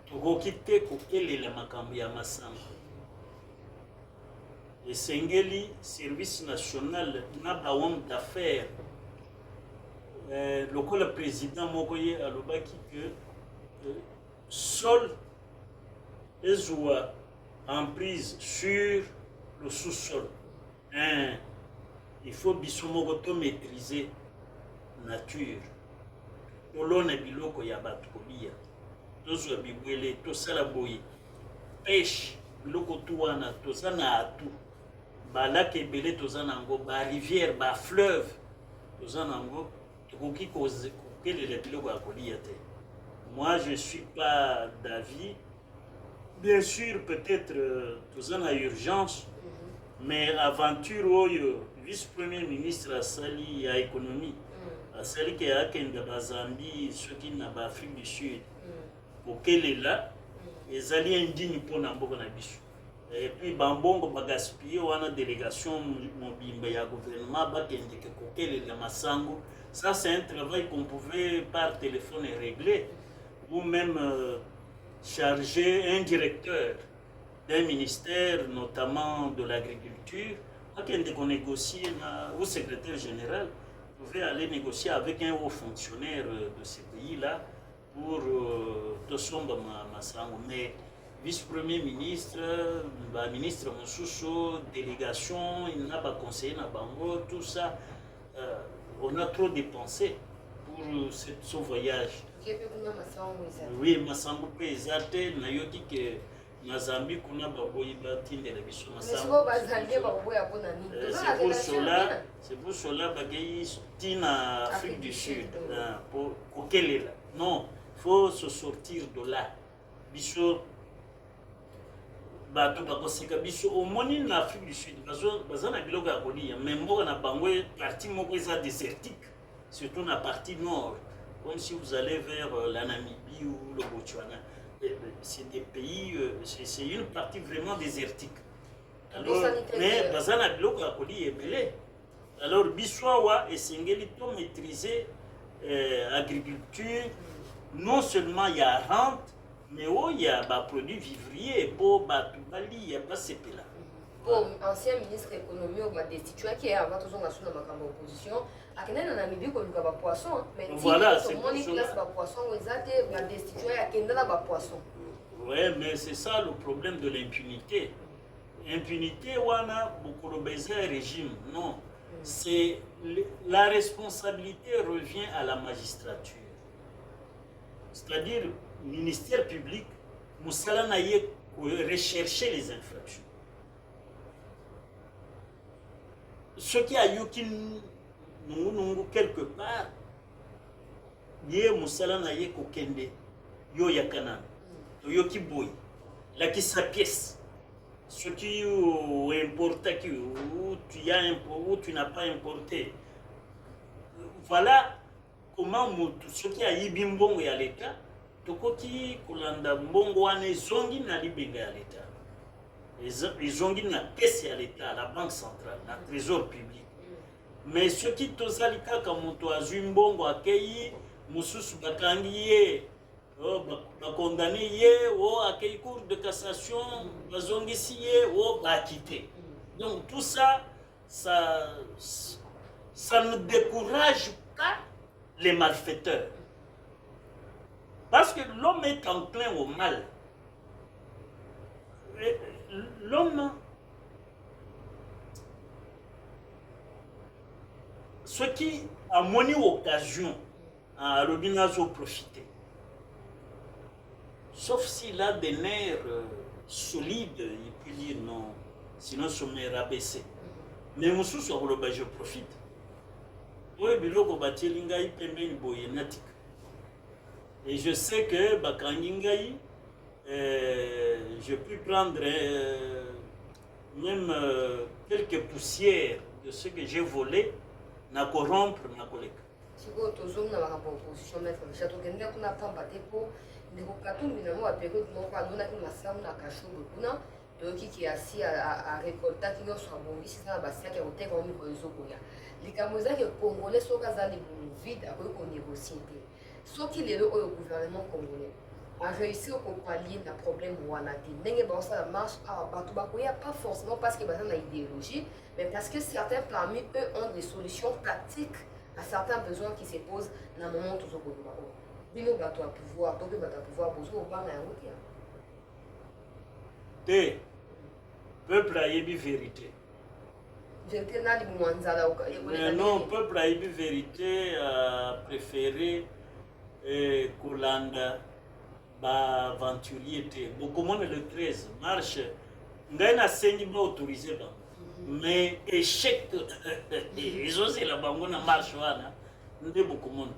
tokoki te kokelela makambo ya masango. Esengeli service national na ba homme d'affaires. Le président Mokoye a dit que sol est en prise sur le sous-sol. Il faut bisomogoto maîtriser la nature. Olon est biloko ya batkolia. Tozo bibwele, tosala boye. Pêche, biloko tuana, tozana atu. Balak ebele tozanango, ba rivière, ba fleuve, tozanango. Moi, je ne suis pas d'avis. Bien sûr, peut-être tous en urgence, mais aventure où le vice-premier ministre a sali à l'économie, a sali qui a Kenda Zambie, ceux qui n'ont pas Afrique du Sud, auquel est là, ils allaient indignes pour Namboka Nabisu. Et puis, Bambongo Bagaspille, on a une délégation mobile, il y a un gouvernement, il y a un Massango. Ça, c'est un travail qu'on pouvait par téléphone régler. ou même charger un directeur d'un ministère, notamment de l'agriculture, qu'on négocie au secrétaire général, vous pouvez aller négocier avec un haut fonctionnaire de ce pays-là pour Tosomba Massango. Mais vice-premier ministre, ministre Moussousso, délégation, il n'a pas conseillé Nabango, tout ça, on a trop dépensé pour ce voyage. Oui, Massango Pezate, Nayoki que Nazambi kuna baboyi batindela biso Massango. C'est pour cela bagayi tina Afrique du Sud pour kokelela. Non, il faut se sortir de là. Biso bato bakoseka biso omoni na Afrique du Sud baza na biloko ya kolia mais mboka na bango partie moko eza désertique, surtout na partie nord, comme si vous allez vers la Namibie ou le Botswana. C'est des pays, c'est une partie vraiment désertique. Alors, mais baza na biloko ya kolia ebele. Alors biswawa esengeli to maîtriser agriculture. Non seulement il y a rente, mais il y a des produits vivriers pour Batubali, il y a pas ces là. Pour ancien ministre de l'économie, on va destituer qui est avant tout son action dans ma opposition. À quel moment on a mis qu'on a pas poisson, mais voilà, c'est mon place pas poisson, on a destitué à quel moment pas poisson. Ouais, mais c'est ça le problème de l'impunité. Impunité, on a beaucoup de besoin régime. Non, c'est la responsabilité revient à la magistrature. C'est-à-dire, le ministère public, Moussala Naye rechercher les infractions. Ce qui a eu quelque part, Yé Moussala Naye Kokende, Yo Yakanan, Yo Kiboy, la qui sa pièce. Ce qui est importé, où tu n'as pas importé. Voilà. Comment ce qui a eu bimbongo ya l'État, tokoki kolanda mbongo wane zongi na libenga ya l'État. Ils ont dit na caisse ya l'État, la banque centrale, na trésor public. Mais ce qui tozalika ka moto azwi mbongo akei mususu bakangi ye, bakondamné ye, akei cour de cassation, bazongisi ye, bakité. Donc tout ça, ça ne décourage pas les malfaiteurs. Parce que l'homme est enclin au mal. L'homme, ce qui a monnaie occasion à Robinazo profiter, sauf s'il a des nerfs solides, il peut dire non, sinon son nerf rabaissé. Mais mon sous sur le bas, je profite. Et je sais que Bakangingaï, je peux prendre même quelques poussières de ce que j'ai volé, na corrompre ma collègue. Si vous avez une proposition, maître Michel, vous avez un temps pour qui est assis à récolter, qui sont bons, qui sont à qui ont été comme les Camerounais qui congolais sont casés vide à eux qu'on négocie. Ce qui est le gouvernement congolais a réussi à pallier le problème où on a dit ça marche à Batoubakoya, pas forcément parce qu'il y a une idéologie, mais parce que certains parmi eux ont des solutions pratiques à certains besoins qui se posent dans le moment où ils ont besoin de pouvoir, donc ils ont pouvoir besoin de le peuple a eu vérité. Non, le peuple a eu vérité a préféré Kolanda aventurier. Beaucoup moins le 13 marche. Ngaina sengi ba autorisé ba. Mais échec ils ont c'est la bango na marche wana. Ndé beaucoup moins.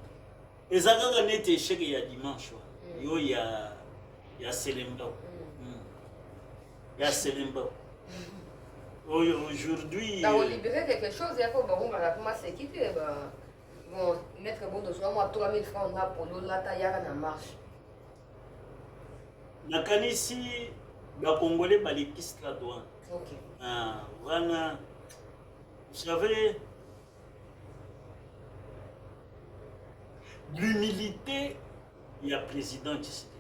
Ezaka net échec il y a dimanche. Yo il y a Selemba. Il y a Selemba. Aujourd'hui. On libérer quelque chose, il faut commencer à quitter. Bon, mettre bon de moi 3000 francs on a pour l'eau, là, il y a une marche. Nakanisi, les Congolais, les kisses la douane. Ok. Voilà. Vous savez, l'humilité il y a président Tshisekedi.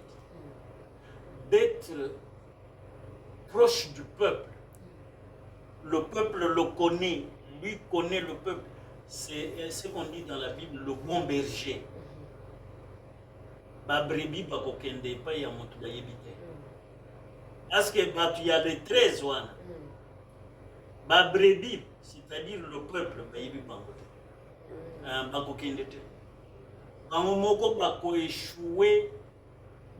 D'être proche du peuple. Le peuple le connaît, lui connaît le peuple. C'est ce qu'on dit dans la Bible, le bon berger. Babrebi bakokende pa ya moto bayebite. Parce que il y a les 13 wana. Babrebi, c'est-à-dire le peuple bayebi bango. Bakokende te. Bango moko bako échouer,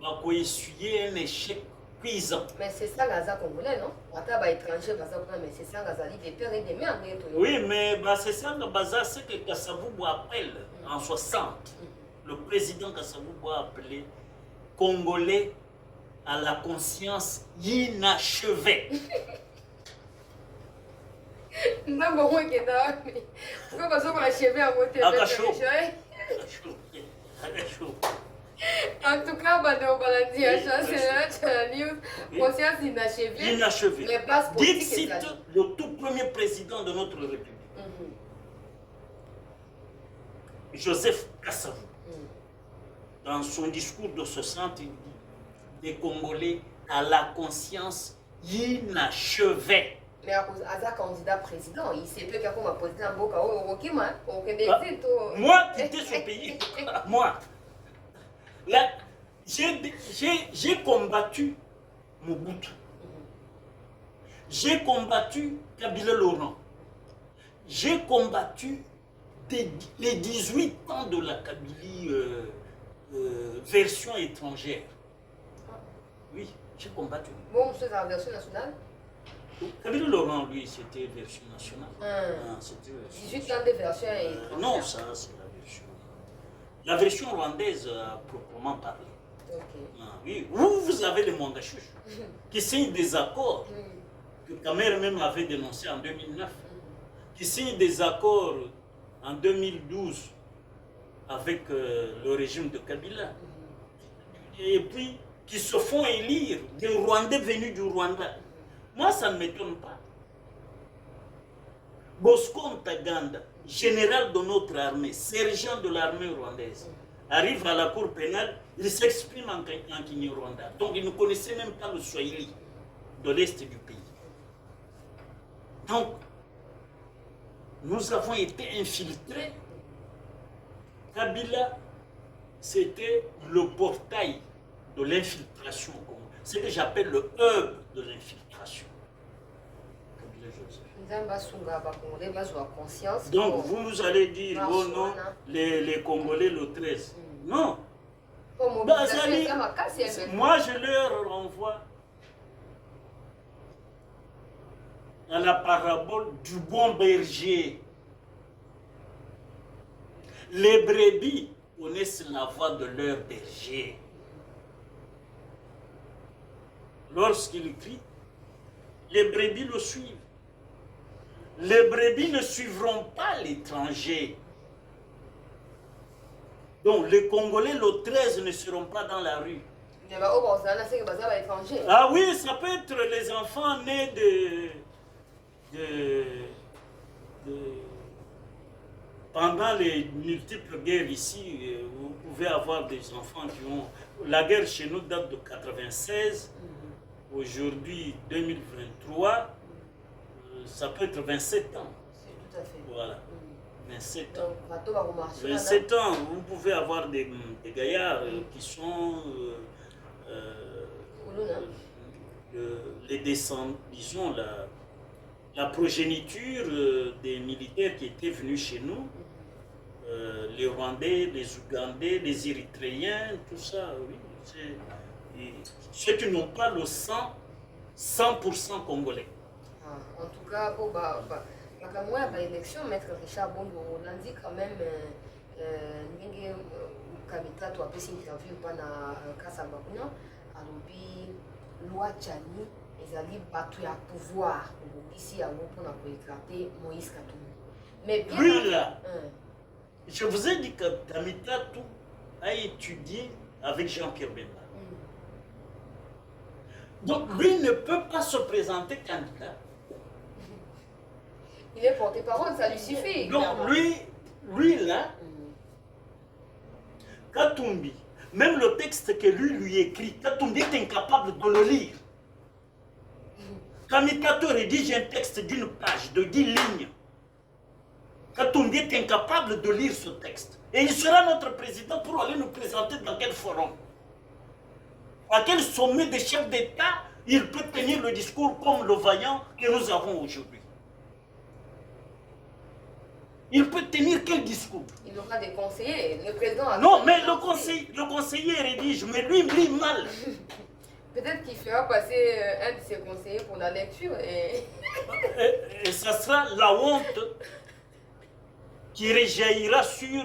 bako essuyer un échec cuisant. Mais c'est ça Gaza congolais, non? Attends, étranger, mais c'est ça Gaza, des pères et des mères. Oui, mais c'est ça Gaza, c'est que Kassavou appelle en 60. Le président Kassavou a appelé Congolais à la conscience inachevée. Non, bon, moi, pourquoi pas ça achever en côté en tout cas, c'est la news. Conscience inachevée. Inachevée. Mais base politique. Dixit, le tout premier président de notre République. Joseph Kassavou. Dans son discours de 60, il dit des Congolais à la conscience inachevée. Mais à candidat président, il sait plus qu'à comment président Boka moi, quitter ce pays, moi, là, j'ai combattu Mobutu. J'ai combattu Kabila Laurent. J'ai combattu les 18 ans de la Kabylie version étrangère. Oui, j'ai combattu. Bon, c'est la version nationale? Kabila Laurent, lui, c'était version nationale. 18 ans de version étrangère. Non, ça, c'est la version. La version rwandaise, proprement parlé. Oui, vous avez les Mwangashush qui signent des accords que Kamer même avait dénoncé en 2009, qui signent des accords en 2012 avec le régime de Kabila, et puis qui se font élire des Rwandais venus du Rwanda. Moi, ça ne m'étonne pas. Bosco Ntaganda, général de notre armée, sergent de l'armée rwandaise, arrive à la cour pénale, il s'exprime en Kinyarwanda. Donc il ne connaissait même pas le Swahili de l'Est du pays. Donc, nous avons été infiltrés. Kabila, c'était le portail de l'infiltration. Ce que j'appelle le hub de l'infiltration. Donc, vous nous allez dire, oh non, les Congolais le 13. Non. Moi, je leur renvoie à la parabole du bon berger. Les brebis connaissent la voix de leur berger. Lorsqu'il crie, les brebis le suivent. Les brebis ne suivront pas l'étranger. Donc les Congolais le 13 ne seront pas dans la rue. Ah oui, ça peut être les enfants nés pendant les multiples guerres ici. Vous pouvez avoir des enfants qui ont... La guerre chez nous date de 96. Aujourd'hui, 2023, ça peut être 27 ans. C'est tout à fait. Voilà. 27 ans. 27 ans, vous pouvez avoir des gaillards qui sont les descendants, disons, la progéniture des militaires qui étaient venus chez nous, les Rwandais, les Ougandais, les Érythréens, tout ça, oui. Ceux qui n'ont pas le sang 100% congolais. En tout cas, pour l'élection, Maître Richard Bondo, on a dit quand même que Kabila a fait une interview pendant Kassabakunya, alors loi Tchani, ils allaient battre le pouvoir ici à vous pour écarter Moïse Katumbi. Mais bien lui là, je vous ai dit que Kamitatou a étudié avec Jean-Pierre Bemba. Donc lui ne peut pas se présenter candidat. Il est porte-parole, ça lui suffit. Donc lui là, Katumbi, même le texte que lui écrit, Katumbi est incapable de le lire. Kamikato rédige un texte d'une page, de 10 lignes. Katumbi est incapable de lire ce texte. Et il sera notre président pour aller nous présenter dans quel forum? À quel sommet des chefs d'État il peut tenir le discours comme le vaillant que nous avons aujourd'hui? Il peut tenir quel discours? Il aura des conseillers. Le président a... Non, mais le conseiller rédige, mais lui, il lit mal. Peut-être qu'il fera passer un de ses conseillers pour la lecture Et ça sera la honte qui réjaillira sur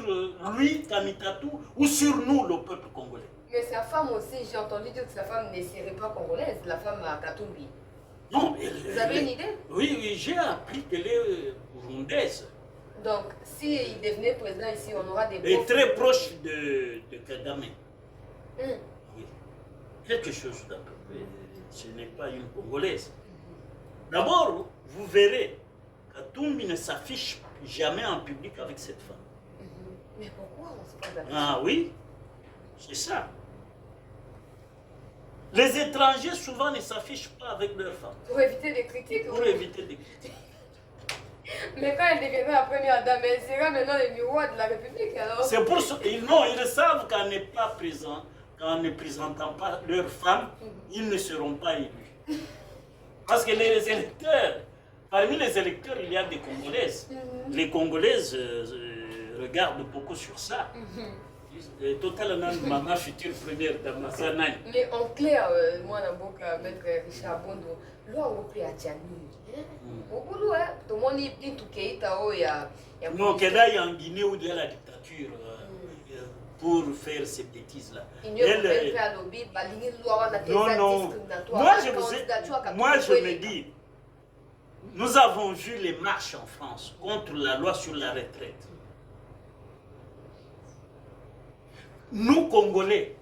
lui, Kamikatou, ou sur nous, le peuple congolais. Mais sa femme aussi, j'ai entendu dire que sa femme ne serait pas congolaise, la femme à Katumbi. Non, vous avez une idée? Oui, j'ai appris qu'elle est burundaise. Donc, s'il devenait président ici, on aura des... Et très proche de Kagame. Oui. Quelque chose d'un peu. Ce n'est pas une Congolaise. D'abord, vous verrez, Katumbi ne s'affiche jamais en public avec cette femme. Mais pourquoi on ne sait pas? Ah oui, c'est ça. Les étrangers souvent ne s'affichent pas avec leurs femmes. Pour éviter des critiques. Pour éviter des critiques. Mais quand elle deviendra la première dame, elle sera maintenant le miroir de la République alors. C'est pour ça qu'ils savent qu'en n'est pas présent, qu'en ne présentant pas leurs femmes, ils ne seront pas élus. Parce que les électeurs, parmi les électeurs, il y a des Congolaises. Les Congolaises regardent beaucoup sur ça. Total maman future première dame. Mais en clair, moi, dans maître Richard Bondo, loi européenne à Tchani. Beaucoup hein, tout le monde est tout qui est non, qu'il y a en Guinée où il y a la dictature pour faire ces bêtises-là. Non. Moi, je me dis, nous avons vu les marches en France contre la loi sur la retraite. Nous, Congolais,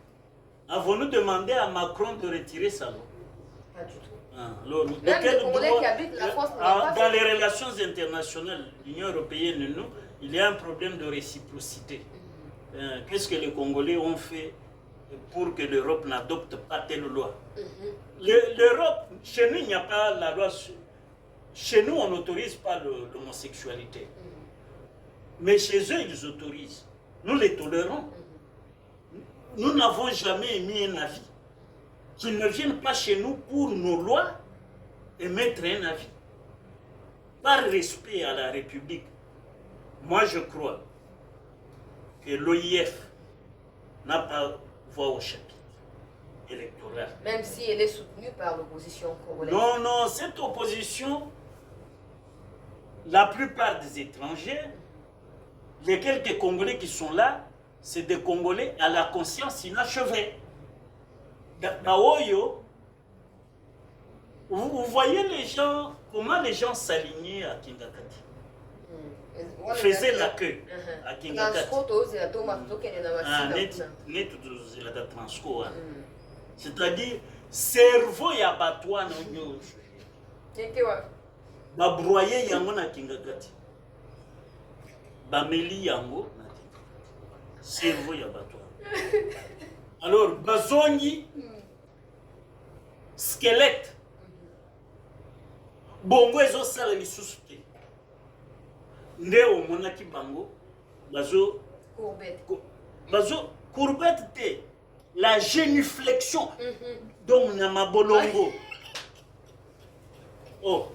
avons-nous demandé à Macron de retirer sa loi? Pas du tout. Alors, même les Congolais qui habitent la France dans les relations internationales, l'Union européenne et nous, il y a un problème de réciprocité. Qu'est-ce que les Congolais ont fait pour que l'Europe n'adopte pas telle loi? L'Europe, chez nous, il n'y a pas la loi. Chez nous, on n'autorise pas l'homosexualité. Mais chez eux, ils autorisent. Nous les tolérons. Nous n'avons jamais émis un avis. Qu'ils ne viennent pas chez nous pour nos lois émettre un avis. Par respect à la République, moi je crois que l'OIF n'a pas voix au chapitre électoral. Même si elle est soutenue par l'opposition congolaise. Non, cette opposition, la plupart des étrangers, les quelques Congolais qui sont là, c'est des Congolais à la conscience inachevée. Vous voyez les gens, comment les gens s'alignaient à Kingakati. Faisaient la queue à Kingakati. C'est-à-dire, cerveau et abattoir. Babroyer yango na Kingakati. Bameli yango na Kingakati. Cerveau et abattoir. Alors, bazongi, squelette, bongo ezo sala lisusu te. Nde omonaki bango, bazo courbette te, la génuflexion, donc na mabolongo. Oh,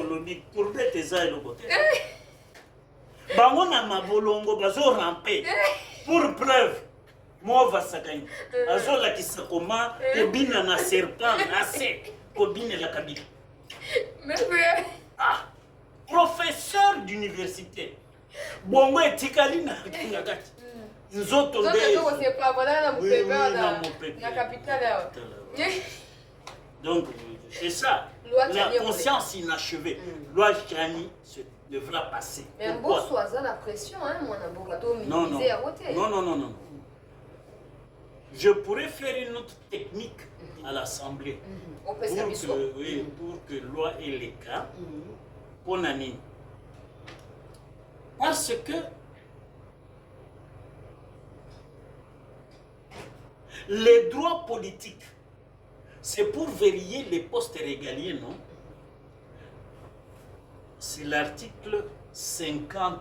lobi courbette eza eloko te. Bango na mabolongo bazo ramper, pour preuve. Moi, Vasakani, Azola qui se comment, Kobina na serpent, assez, Kobina la Kabila. Ah, professeur d'université. Bongo et Tikali na Kingakati. Nous autres tombés. La capitale. Donc, c'est ça. La conscience inachevée. Loi Chani devra passer. Mais un beau soisa la pression, hein, mon abogato, non. Je pourrais faire une autre technique à l'Assemblée pour que loi et les cas pour Nani. Parce que Les droits politiques, c'est pour vérifier les postes régaliens, non? C'est l'article 50.